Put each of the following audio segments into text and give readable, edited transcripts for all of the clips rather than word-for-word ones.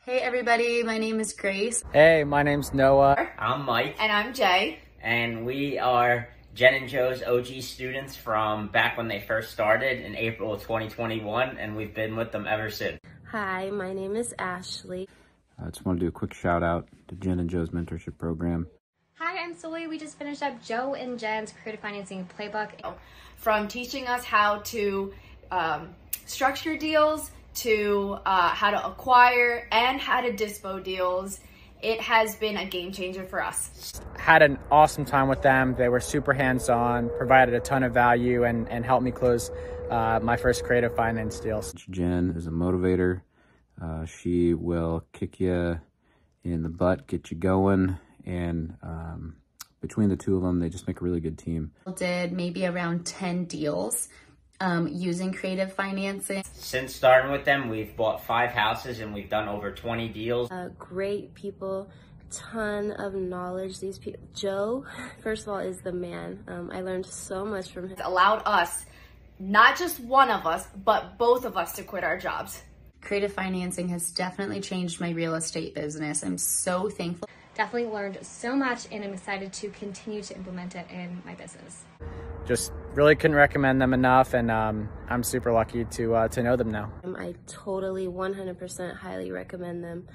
Hey everybody, my name is Grace. Hey, my name's Noah. I'm Mike. And I'm Jay. And we are Jen and Joe's OG students from back when they first started in April of 2021, and we've been with them ever since. Hi, my name is Ashley. I just want to do a quick shout out to Jen and Joe's mentorship program. Hi, I'm Soy. We just finished up Joe and Jen's Creative Financing Playbook. From teaching us how to structure deals to how to acquire and how to dispo deals, it has been a game changer for us. Had an awesome time with them. They were super hands-on, provided a ton of value, and helped me close my first creative finance deals. Jen is a motivator. She will kick you in the butt, get you going, and between the two of them, they just make a really good team. Did maybe around 10 deals using creative financing. Since starting with them, we've bought 5 houses and we've done over 20 deals. Great people, ton of knowledge. These people, Joe, first of all, is the man. I learned so much from him. It allowed us, not just one of us, but both of us to quit our jobs. Creative financing has definitely changed my real estate business. I'm so thankful. Definitely learned so much, and I'm excited to continue to implement it in my business. Just really couldn't recommend them enough, and I'm super lucky to know them now. I totally 100% highly recommend them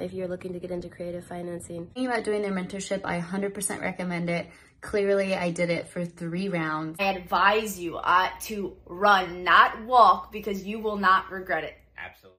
if you're looking to get into creative financing. Thinking about doing their mentorship, I 100% recommend it. Clearly, I did it for 3 rounds. I advise you to run, not walk, because you will not regret it. Absolutely.